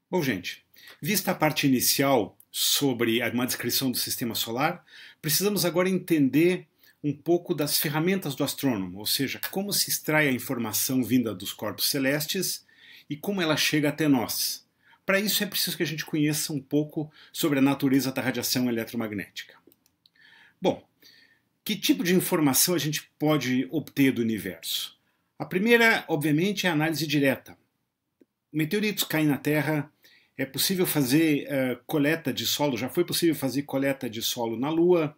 Bom, gente, vista a parte inicial sobre uma descrição do sistema solar, precisamos agora entender um pouco das ferramentas do astrônomo, ou seja, como se extrai a informação vinda dos corpos celestes e como ela chega até nós. Para isso é preciso que a gente conheça um pouco sobre a natureza da radiação eletromagnética. Bom, que tipo de informação a gente pode obter do universo? A primeira, obviamente, é a análise direta. Meteoritos caem na Terra, é possível fazer coleta de solo, já foi possível fazer coleta de solo na Lua,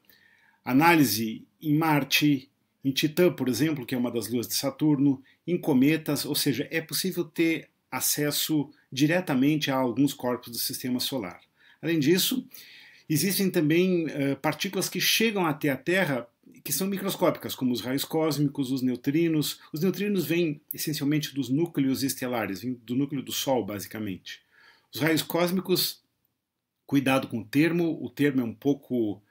análise em Marte, em Titã, por exemplo, que é uma das luas de Saturno, em cometas, ou seja, é possível ter acesso diretamente a alguns corpos do sistema solar. Além disso, existem também partículas que chegam até a Terra que são microscópicas, como os raios cósmicos, os neutrinos. Os neutrinos vêm essencialmente dos núcleos estelares, do núcleo do Sol, basicamente. Os raios cósmicos, cuidado com o termo é um pouco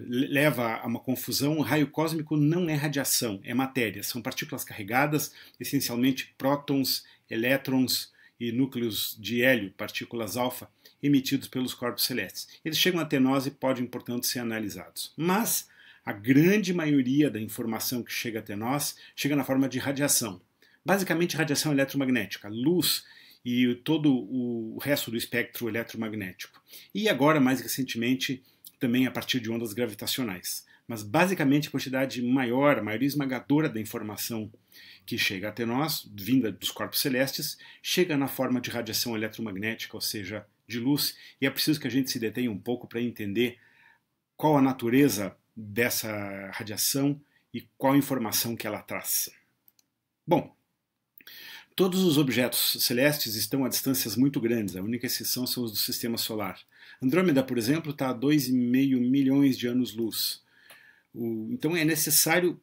leva a uma confusão. O raio cósmico não é radiação, é matéria. São partículas carregadas, essencialmente prótons, elétrons e núcleos de hélio, partículas alfa, emitidos pelos corpos celestes. Eles chegam até nós e podem, portanto, ser analisados. Mas a grande maioria da informação que chega até nós chega na forma de radiação. Basicamente, radiação eletromagnética, luz e todo o resto do espectro eletromagnético. E agora, mais recentemente, também a partir de ondas gravitacionais. Mas basicamente a quantidade maior, a maioria esmagadora da informação que chega até nós, vinda dos corpos celestes, chega na forma de radiação eletromagnética, ou seja, de luz, e é preciso que a gente se detenha um pouco para entender qual a natureza dessa radiação e qual a informação que ela traz. Bom, todos os objetos celestes estão a distâncias muito grandes, a única exceção são os do sistema solar. Andrômeda, por exemplo, está a 2,5 milhões de anos-luz. Então é necessário,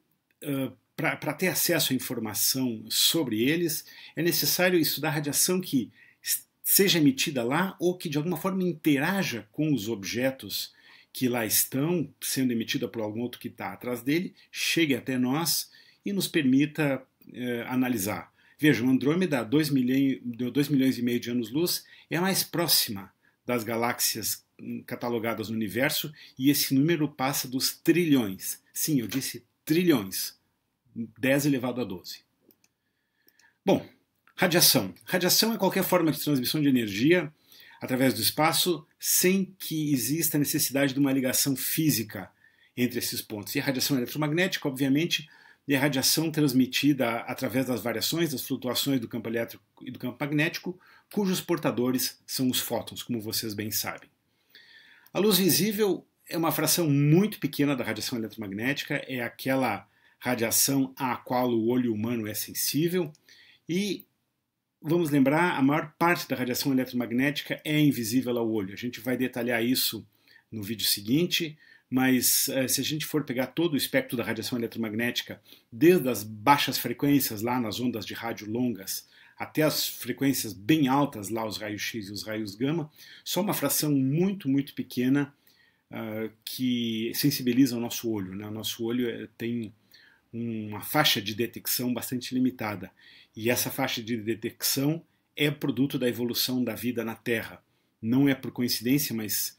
para ter acesso à informação sobre eles, é necessário estudar a radiação que seja emitida lá ou que de alguma forma interaja com os objetos que lá estão, sendo emitida por algum outro que está atrás dele, chegue até nós e nos permita analisar. Vejam, Andrômeda, 2 milhões e meio de anos-luz, é a mais próxima das galáxias catalogadas no universo e esse número passa dos trilhões. Sim, eu disse trilhões. 10 elevado a 12. Bom, radiação. Radiação é qualquer forma de transmissão de energia através do espaço sem que exista necessidade de uma ligação física entre esses pontos. E a radiação eletromagnética, obviamente, é a radiação transmitida através das variações, das flutuações do campo elétrico e do campo magnético, cujos portadores são os fótons, como vocês bem sabem. A luz visível é uma fração muito pequena da radiação eletromagnética, é aquela radiação à qual o olho humano é sensível e, vamos lembrar, a maior parte da radiação eletromagnética é invisível ao olho. A gente vai detalhar isso no vídeo seguinte, mas se a gente for pegar todo o espectro da radiação eletromagnética, desde as baixas frequências lá nas ondas de rádio longas, até as frequências bem altas, lá os raios X e os raios gama, só uma fração muito, muito pequena que sensibiliza o nosso olho. Né? O nosso olho tem uma faixa de detecção bastante limitada. E essa faixa de detecção é produto da evolução da vida na Terra. Não é por coincidência, mas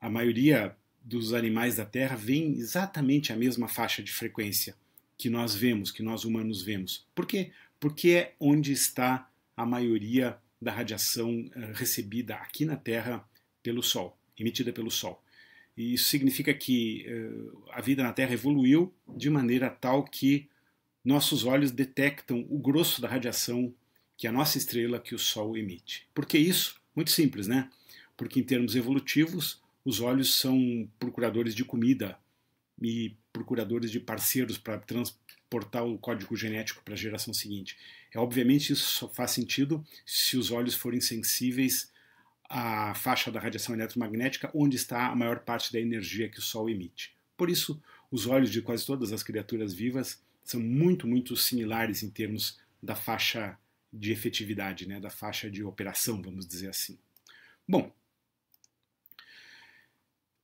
a maioria dos animais da Terra vem exatamente a mesma faixa de frequência que nós vemos, que nós humanos vemos. Por quê? Porque é onde está a maioria da radiação recebida aqui na Terra pelo Sol, emitida pelo Sol. E isso significa que a vida na Terra evoluiu de maneira tal que nossos olhos detectam o grosso da radiação que a nossa estrela, que o Sol, emite. Por que isso? Muito simples, né? Porque em termos evolutivos, os olhos são procuradores de comida e procuradores de parceiros para transportar o código genético para a geração seguinte. Obviamente isso só faz sentido se os olhos forem sensíveis à faixa da radiação eletromagnética, onde está a maior parte da energia que o Sol emite. Por isso, os olhos de quase todas as criaturas vivas são muito, muito similares em termos da faixa de efetividade, né, da faixa de operação, vamos dizer assim. Bom,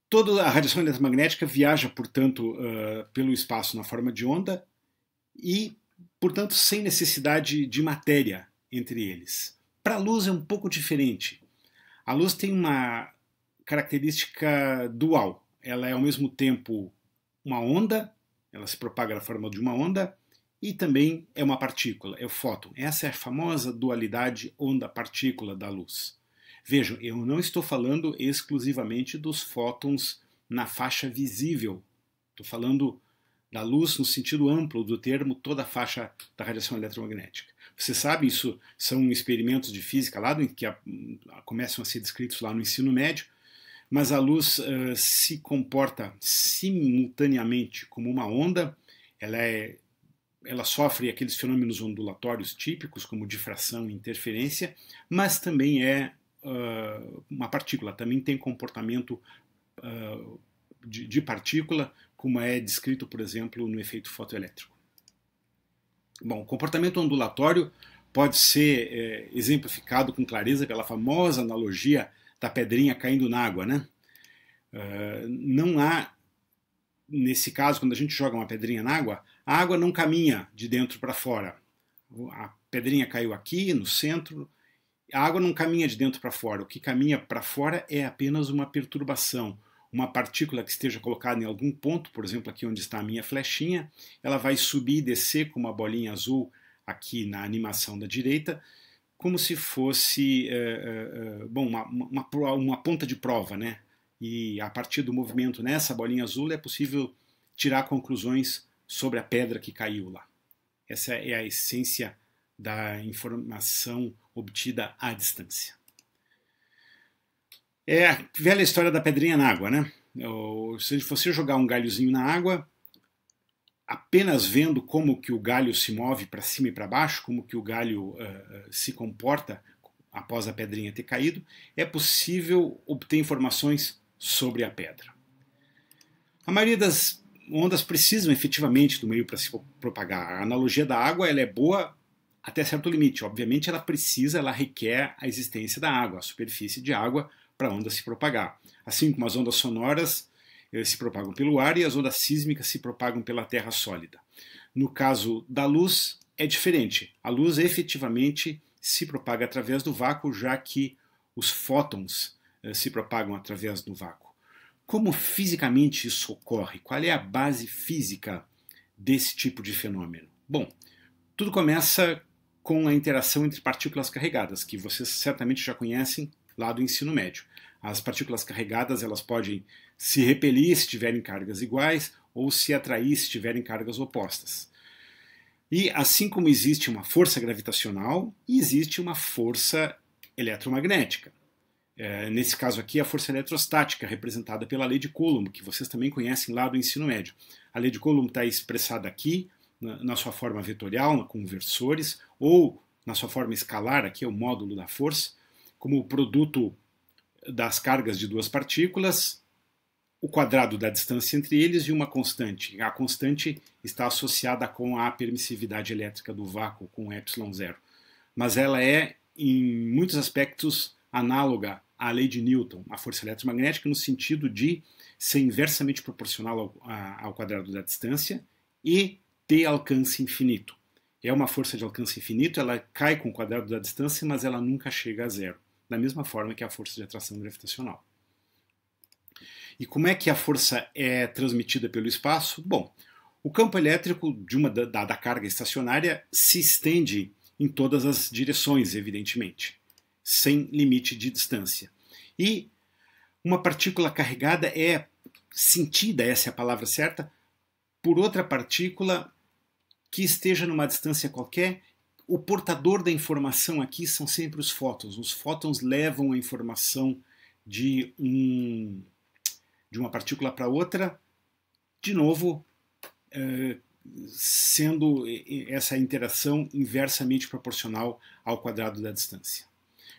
toda a radiação eletromagnética viaja, portanto, pelo espaço na forma de onda e, portanto, sem necessidade de matéria entre eles. Para a luz é um pouco diferente. A luz tem uma característica dual. Ela é ao mesmo tempo uma onda, ela se propaga na forma de uma onda, e também é uma partícula, é o fóton. Essa é a famosa dualidade onda-partícula da luz. Vejam, eu não estou falando exclusivamente dos fótons na faixa visível. Estou falando da luz no sentido amplo do termo, toda a faixa da radiação eletromagnética. Você sabe, isso são experimentos de física lá que começam a ser descritos lá no ensino médio, mas a luz se comporta simultaneamente como uma onda, ela sofre aqueles fenômenos ondulatórios típicos, como difração e interferência, mas também é uma partícula, também tem comportamento de partícula, como é descrito, por exemplo, no efeito fotoelétrico. Bom, o comportamento ondulatório pode ser exemplificado com clareza pela famosa analogia da pedrinha caindo na água, né? Não há, nesse caso, quando a gente joga uma pedrinha na água, a água não caminha de dentro para fora. A pedrinha caiu aqui, no centro, a água não caminha de dentro para fora. O que caminha para fora é apenas uma perturbação. Uma partícula que esteja colocada em algum ponto, por exemplo, aqui onde está a minha flechinha, ela vai subir e descer com uma bolinha azul aqui na animação da direita, como se fosse uma ponta de prova, né? E a partir do movimento nessa bolinha azul é possível tirar conclusões sobre a pedra que caiu lá. Essa é a essência da informação obtida à distância. É a velha história da pedrinha na água, né? Se você jogar um galhozinho na água, apenas vendo como que o galho se move para cima e para baixo, como que o galho se comporta após a pedrinha ter caído, é possível obter informações sobre a pedra. A maioria das ondas precisam efetivamente do meio para se propagar. A analogia da água ela é boa até certo limite. Obviamente ela requer a existência da água, a superfície de água, para a onda se propagar. Assim como as ondas sonoras se propagam pelo ar e as ondas sísmicas se propagam pela terra sólida. No caso da luz, é diferente. A luz efetivamente se propaga através do vácuo, já que os fótons se propagam através do vácuo. Como fisicamente isso ocorre? Qual é a base física desse tipo de fenômeno? Bom, tudo começa com a interação entre partículas carregadas, que vocês certamente já conhecem lá do ensino médio. As partículas carregadas elas podem se repelir se tiverem cargas iguais ou se atrair se tiverem cargas opostas. E assim como existe uma força gravitacional, existe uma força eletromagnética. Nesse caso aqui, a força eletrostática, representada pela lei de Coulomb, que vocês também conhecem lá do ensino médio. A lei de Coulomb está expressada aqui, na sua forma vetorial, com versores, ou na sua forma escalar, aqui é o módulo da força, como o produto das cargas de duas partículas, o quadrado da distância entre eles e uma constante. A constante está associada com a permissividade elétrica do vácuo, com ε0. Mas ela é, em muitos aspectos, análoga à lei de Newton, a força eletromagnética, no sentido de ser inversamente proporcional ao quadrado da distância e ter alcance infinito. É uma força de alcance infinito, ela cai com o quadrado da distância, mas ela nunca chega a zero, da mesma forma que a força de atração gravitacional. E como é que a força é transmitida pelo espaço? Bom, o campo elétrico de uma dada carga estacionária se estende em todas as direções, evidentemente, sem limite de distância. E uma partícula carregada é sentida, essa é a palavra certa, por outra partícula que esteja numa distância qualquer. O portador da informação aqui são sempre os fótons. Os fótons levam a informação de uma partícula para outra, de novo, sendo essa interação inversamente proporcional ao quadrado da distância.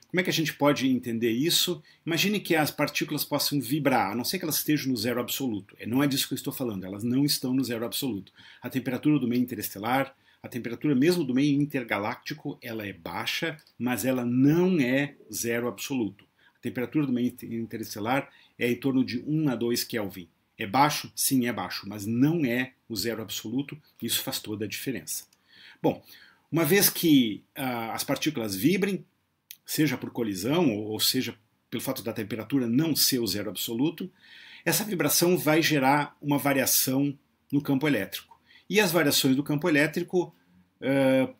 Como é que a gente pode entender isso? Imagine que as partículas possam vibrar, a não ser que elas estejam no zero absoluto. Não é disso que eu estou falando, elas não estão no zero absoluto. A temperatura do meio interestelar, a temperatura mesmo do meio intergaláctico, ela é baixa, mas ela não é zero absoluto. A temperatura do meio interestelar é em torno de 1 a 2 Kelvin. É baixo? Sim, é baixo, mas não é o zero absoluto, isso faz toda a diferença. Bom, uma vez que as partículas vibrem, seja por colisão ou seja pelo fato da temperatura não ser o zero absoluto, essa vibração vai gerar uma variação no campo elétrico. E as variações do campo elétrico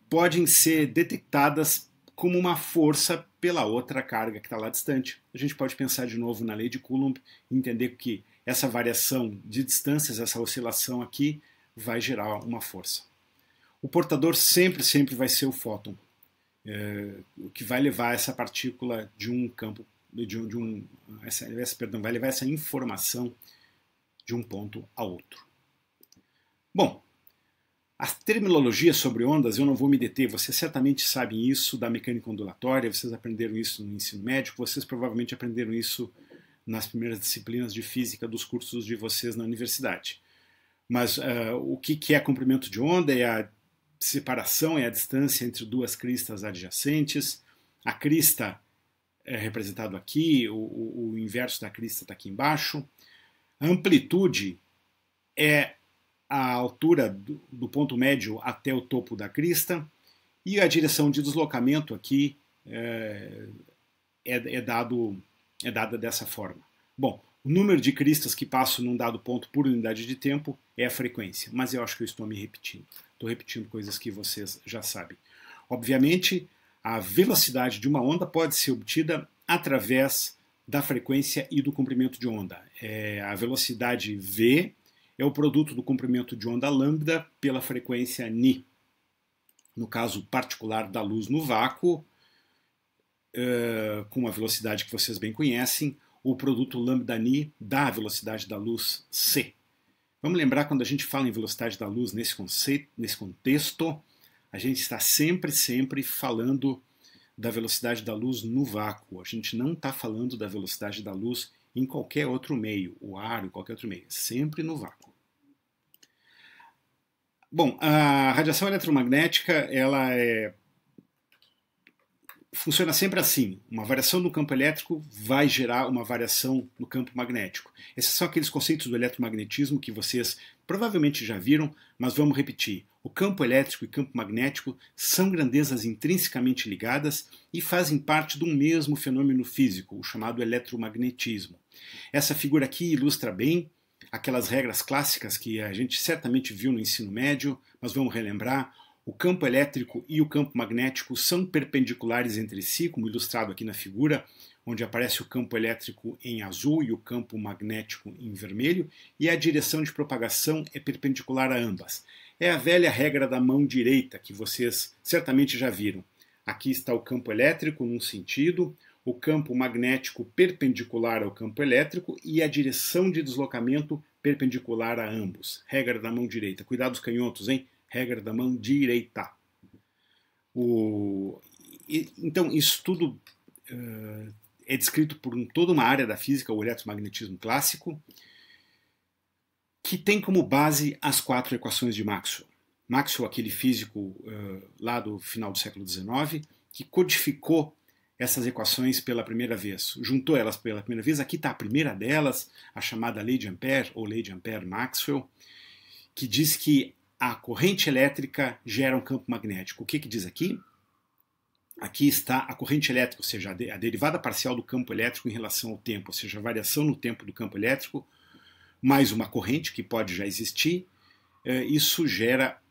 podem ser detectadas como uma força pela outra carga que está lá distante. A gente pode pensar de novo na lei de Coulomb e entender que essa variação de distâncias, essa oscilação aqui, vai gerar uma força. O portador sempre vai ser o fóton, o que vai levar essa partícula de um campo, vai levar essa informação de um ponto a outro. Bom, a terminologia sobre ondas eu não vou me deter, vocês certamente sabem isso da mecânica ondulatória, vocês aprenderam isso no ensino médio, vocês provavelmente aprenderam isso nas primeiras disciplinas de física dos cursos de vocês na universidade. Mas o que é comprimento de onda? É a separação, é a distância entre duas cristas adjacentes. A crista é representado aqui, o inverso da crista está aqui embaixo. A amplitude é a altura do ponto médio até o topo da crista, e a direção de deslocamento aqui é dada dessa forma. Bom, o número de cristas que passam num dado ponto por unidade de tempo é a frequência, mas eu acho que eu estou me repetindo. Estou repetindo coisas que vocês já sabem. Obviamente, a velocidade de uma onda pode ser obtida através da frequência e do comprimento de onda. A velocidade v é o produto do comprimento de onda lambda pela frequência ni. No caso particular da luz no vácuo, com a velocidade que vocês bem conhecem, o produto lambda ni dá a velocidade da luz c. Vamos lembrar, quando a gente fala em velocidade da luz nesse contexto, a gente está sempre falando da velocidade da luz no vácuo. A gente não está falando da velocidade da luz em qualquer outro meio, o ar ou qualquer outro meio, sempre no vácuo. Bom, a radiação eletromagnética, ela funciona sempre assim. Uma variação no campo elétrico vai gerar uma variação no campo magnético. Esses são aqueles conceitos do eletromagnetismo que vocês provavelmente já viram, mas vamos repetir. O campo elétrico e campo magnético são grandezas intrinsecamente ligadas e fazem parte de um mesmo fenômeno físico, o chamado eletromagnetismo. Essa figura aqui ilustra bem aquelas regras clássicas que a gente certamente viu no ensino médio, mas vamos relembrar. O campo elétrico e o campo magnético são perpendiculares entre si, como ilustrado aqui na figura, onde aparece o campo elétrico em azul e o campo magnético em vermelho, e a direção de propagação é perpendicular a ambas. É a velha regra da mão direita, que vocês certamente já viram. Aqui está o campo elétrico num sentido, o campo magnético perpendicular ao campo elétrico e a direção de deslocamento perpendicular a ambos. Regra da mão direita. Cuidado os canhotos, hein? Regra da mão direita. Então, isso tudo é descrito por toda uma área da física, o eletromagnetismo clássico, que tem como base as 4 equações de Maxwell. Maxwell, aquele físico lá do final do século XIX, que codificou essas equações pela primeira vez, juntou elas pela primeira vez. Aqui está a primeira delas, a chamada Lei de Ampère, ou Lei de Ampère-Maxwell, que diz que a corrente elétrica gera um campo magnético. O que diz aqui? Aqui está a corrente elétrica, ou seja, a derivada parcial do campo elétrico em relação ao tempo, ou seja, a variação no tempo do campo elétrico, mais uma corrente que pode já existir, isso gera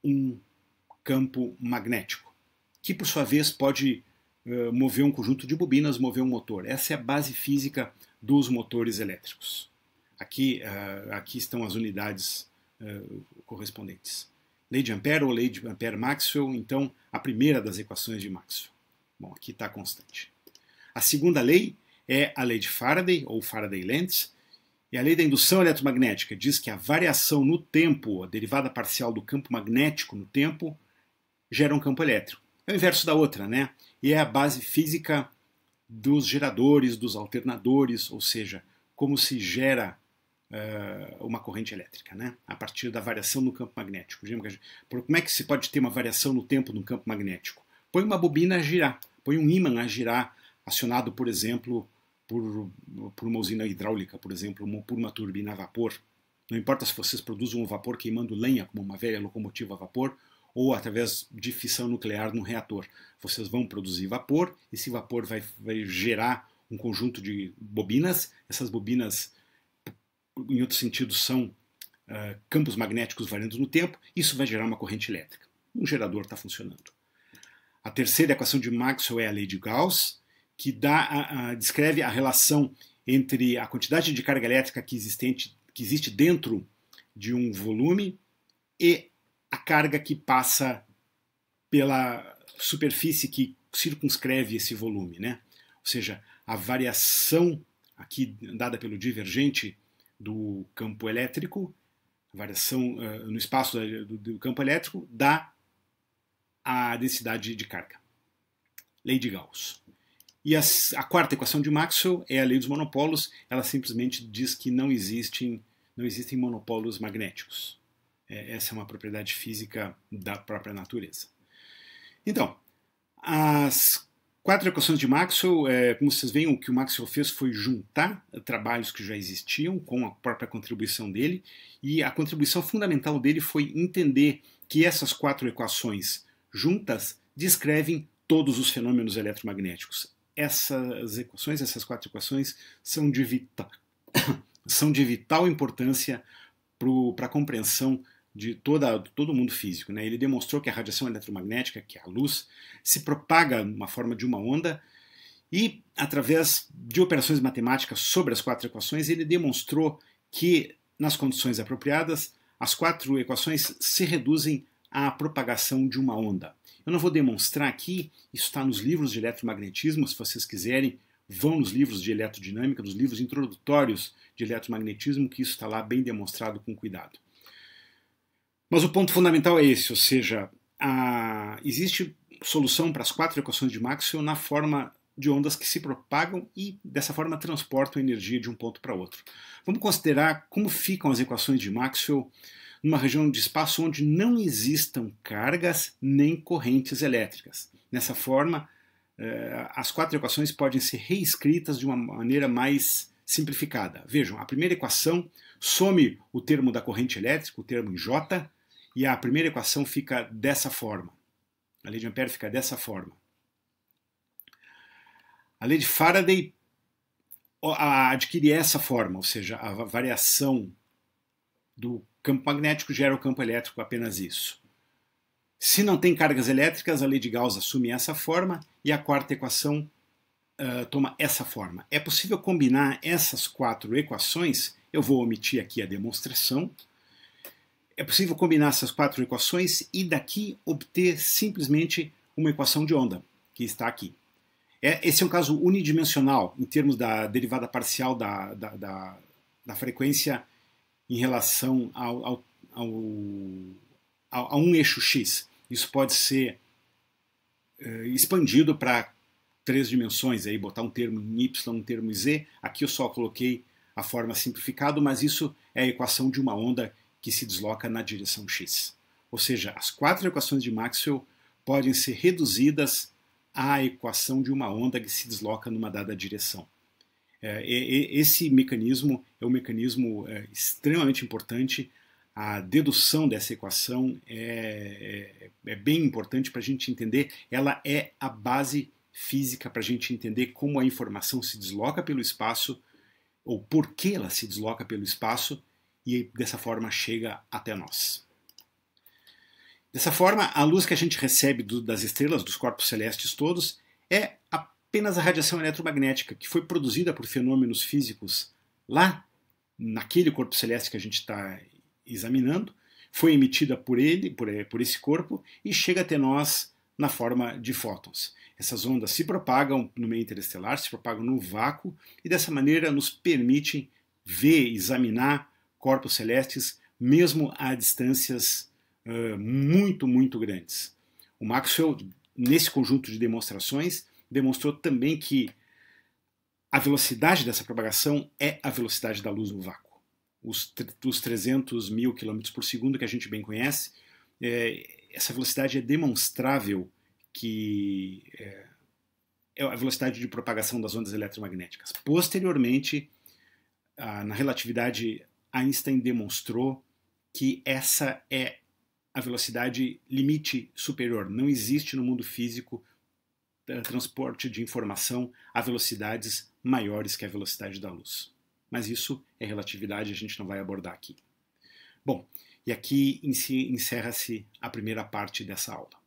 um campo magnético, que por sua vez pode mover um conjunto de bobinas, mover um motor. Essa é a base física dos motores elétricos. Aqui estão as unidades correspondentes. Lei de Ampère ou Lei de Ampère-Maxwell, então a primeira das equações de Maxwell. Bom, aqui está a constante. A segunda lei é a lei de Faraday, ou Faraday-Lentz, e a lei da indução eletromagnética diz que a variação no tempo, a derivada parcial do campo magnético no tempo, gera um campo elétrico. É o inverso da outra, né? E é a base física dos geradores, dos alternadores, ou seja, como se gera uma corrente elétrica, né? A partir da variação no campo magnético. Como é que se pode ter uma variação no tempo no campo magnético? Põe uma bobina a girar, põe um ímã a girar, acionado, por exemplo, por uma usina hidráulica, por exemplo, por uma turbina a vapor. Não importa se vocês produzem um vapor queimando lenha, como uma velha locomotiva a vapor, ou através de fissão nuclear no reator. Vocês vão produzir vapor, esse vapor vai gerar um conjunto de bobinas, essas bobinas, em outro sentido, são campos magnéticos variando no tempo, isso vai gerar uma corrente elétrica. Um gerador está funcionando. A terceira equação de Maxwell é a lei de Gauss, que descreve a relação entre a quantidade de carga elétrica que existe dentro de um volume e a carga que passa pela superfície que circunscreve esse volume, né? Ou seja, a variação aqui dada pelo divergente do campo elétrico, a variação no espaço do campo elétrico dá a densidade de carga. Lei de Gauss. E a quarta equação de Maxwell é a lei dos monopolos. Ela simplesmente diz que não existem monopolos magnéticos. Essa é uma propriedade física da própria natureza. Então, as quatro equações de Maxwell, como vocês veem, o que o Maxwell fez foi juntar trabalhos que já existiam com a própria contribuição dele, e a contribuição fundamental dele foi entender que essas quatro equações juntas descrevem todos os fenômenos eletromagnéticos. Essas quatro equações são de vital importância para a compreensão de todo o mundo físico, né? Ele demonstrou que a radiação eletromagnética, que é a luz, se propaga na forma de uma onda e, através de operações matemáticas sobre as quatro equações, ele demonstrou que, nas condições apropriadas, as quatro equações se reduzem à propagação de uma onda. Eu não vou demonstrar aqui, isso está nos livros de eletromagnetismo, se vocês quiserem, vão nos livros de eletrodinâmica, nos livros introdutórios de eletromagnetismo, que isso está lá bem demonstrado com cuidado. Mas o ponto fundamental é esse, ou seja, existe solução para as quatro equações de Maxwell na forma de ondas que se propagam e, dessa forma, transportam energia de um ponto para outro. Vamos considerar como ficam as equações de Maxwell numa região de espaço onde não existam cargas nem correntes elétricas. Nessa forma, as quatro equações podem ser reescritas de uma maneira mais simplificada. Vejam, a primeira equação some o termo da corrente elétrica, o termo em J, e a primeira equação fica dessa forma. A lei de Ampère fica dessa forma. A lei de Faraday adquire essa forma, ou seja, a variação do campo magnético gera o campo elétrico, apenas isso. Se não tem cargas elétricas, a lei de Gauss assume essa forma e a quarta equação toma essa forma. É possível combinar essas quatro equações, eu vou omitir aqui a demonstração. É possível combinar essas quatro equações e daqui obter simplesmente uma equação de onda, que está aqui. Esse é um caso unidimensional em termos da derivada parcial da frequência em relação a um eixo x. Isso pode ser expandido para 3 dimensões, aí botar um termo em y, um termo em z. Aqui eu só coloquei a forma simplificada, mas isso é a equação de uma onda que se desloca na direção x. Ou seja, as quatro equações de Maxwell podem ser reduzidas à equação de uma onda que se desloca numa dada direção. Esse mecanismo é um mecanismo extremamente importante. A dedução dessa equação é bem importante para a gente entender. Ela é a base física para a gente entender como a informação se desloca pelo espaço, ou por que ela se desloca pelo espaço, e dessa forma chega até nós. Dessa forma, a luz que a gente recebe das estrelas, dos corpos celestes todos, é apenas a radiação eletromagnética que foi produzida por fenômenos físicos lá naquele corpo celeste que a gente está examinando, foi emitida por esse corpo e chega até nós na forma de fótons. Essas ondas se propagam no meio interestelar, se propagam no vácuo e dessa maneira nos permitem ver, examinar corpos celestes mesmo a distâncias muito, muito grandes. O Maxwell, nesse conjunto de demonstrações, demonstrou também que a velocidade dessa propagação é a velocidade da luz no vácuo. Os 300 mil km por segundo que a gente bem conhece, essa velocidade é demonstrável que é a velocidade de propagação das ondas eletromagnéticas. Posteriormente, na relatividade, Einstein demonstrou que essa é a velocidade limite superior. Não existe no mundo físico transporte de informação a velocidades maiores que a velocidade da luz. Mas isso é relatividade, a gente não vai abordar aqui. Bom, e aqui encerra-se a primeira parte dessa aula.